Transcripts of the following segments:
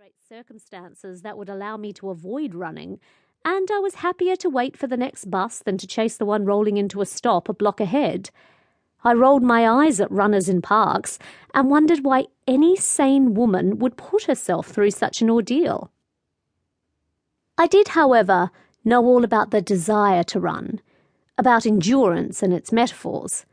great circumstances that would allow me to avoid running, and I was happier to wait for the next bus than to chase the one rolling into a stop a block ahead. I rolled my eyes at runners in parks and wondered why any sane woman would put herself through such an ordeal. I did, however, know all about the desire to run, about endurance and its metaphors.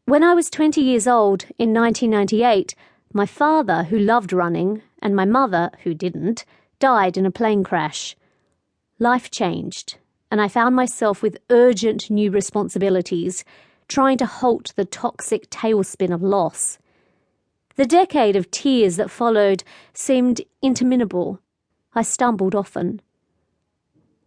When I was 20 years old, in 1998, my father, who loved running, and my mother, who didn't, died in a plane crash. Life changed, and I found myself with urgent new responsibilities, trying to halt the toxic tailspin of loss. The decade of tears that followed seemed interminable. I stumbled often.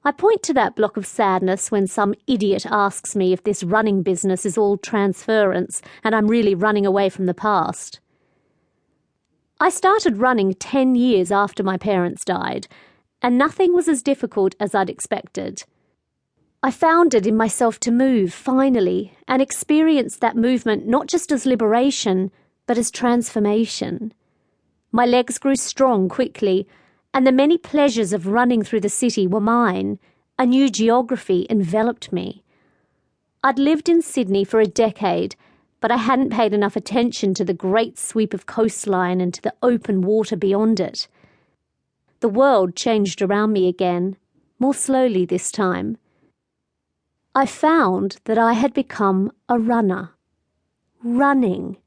I point to that block of sadness when some idiot asks me if this running business is all transference and I'm really running away from the past. I started running 10 years after my parents died, and nothing was as difficult as I'd expected. I found it in myself to move, finally, and experienced that movement not just as liberation, but as transformation. My legs grew strong quickly, and the many pleasures of running through the city were mine. A new geography enveloped me. I'd lived in Sydney for a decade, but I hadn't paid enough attention to the great sweep of coastline and to the open water beyond it. The world changed around me again, more slowly this time. I found that I had become a runner. Running.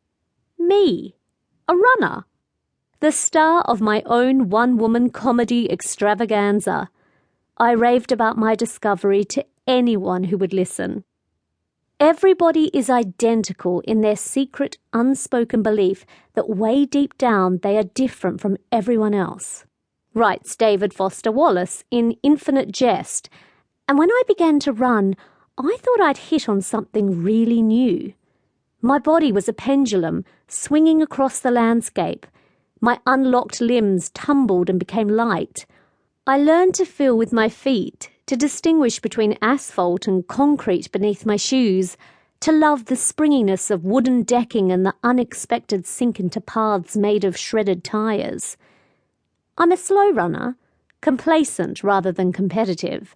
Me. A runner. The star of my own one-woman comedy extravaganza. I raved about my discovery to anyone who would listen. Everybody is identical in their secret, unspoken belief that way deep down they are different from everyone else, writes David Foster Wallace in Infinite Jest. And when I began to run, I thought I'd hit on something really new. My body was a pendulum, swinging across the landscape. My unlocked limbs tumbled and became light. I learned to feel with my feet, to distinguish between asphalt and concrete beneath my shoes, to love the springiness of wooden decking and the unexpected sink into paths made of shredded tyres. I'm a slow runner, complacent rather than competitive.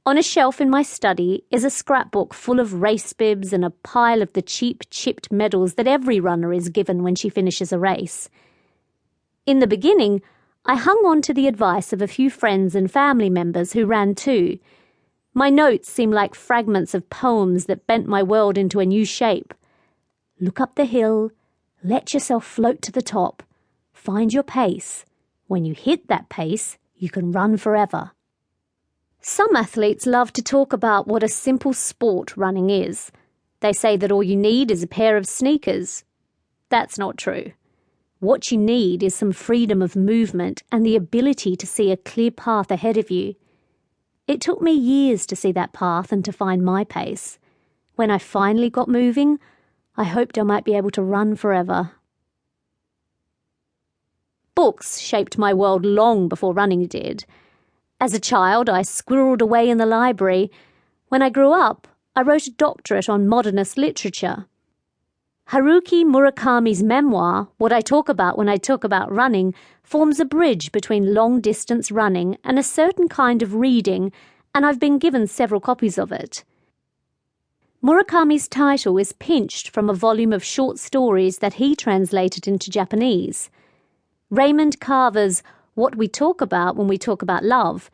On a shelf in my study is a scrapbook full of race bibs and a pile of the cheap, chipped medals that every runner is given when she finishes a race. In the beginning, I hung on to the advice of a few friends and family members who ran too. My notes seemed like fragments of poems that bent my world into a new shape. Look up the hill, let yourself float to the top, find your pace. When you hit that pace, you can run forever. Some athletes love to talk about what a simple sport running is. They say that all you need is a pair of sneakers. That's not true. What you need is some freedom of movement and the ability to see a clear path ahead of you. It took me years to see that path and to find my pace. When I finally got moving, I hoped I might be able to run forever. Books shaped my world long before running did. As a child, I squirreled away in the library. When I grew up, I wrote a doctorate on modernist literature. Haruki Murakami's memoir, What I Talk About When I Talk About Running, forms a bridge between long-distance running and a certain kind of reading, and I've been given several copies of it. Murakami's title is pinched from a volume of short stories that he translated into Japanese. Raymond Carver's What We Talk About When We Talk About Love.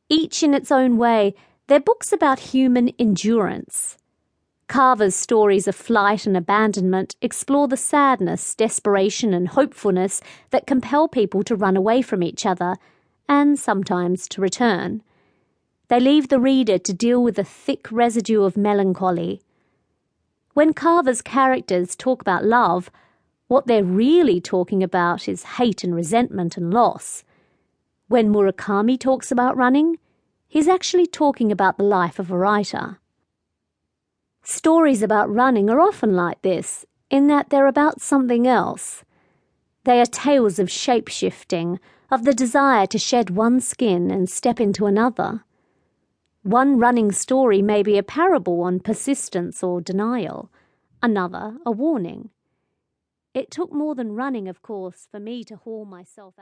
Each in its own way, they're books about human endurance. Carver's stories of flight and abandonment explore the sadness, desperation and hopefulness that compel people to run away from each other, and sometimes to return. They leave the reader to deal with a thick residue of melancholy. When Carver's characters talk about love, what they're really talking about is hate and resentment and loss. When Murakami talks about running, he's actually talking about the life of a writer. Stories about running are often like this, in that they're about something else. They are tales of shape-shifting, of the desire to shed one skin and step into another. One running story may be a parable on persistence or denial, another a warning. It took more than running, of course, for me to haul myself out.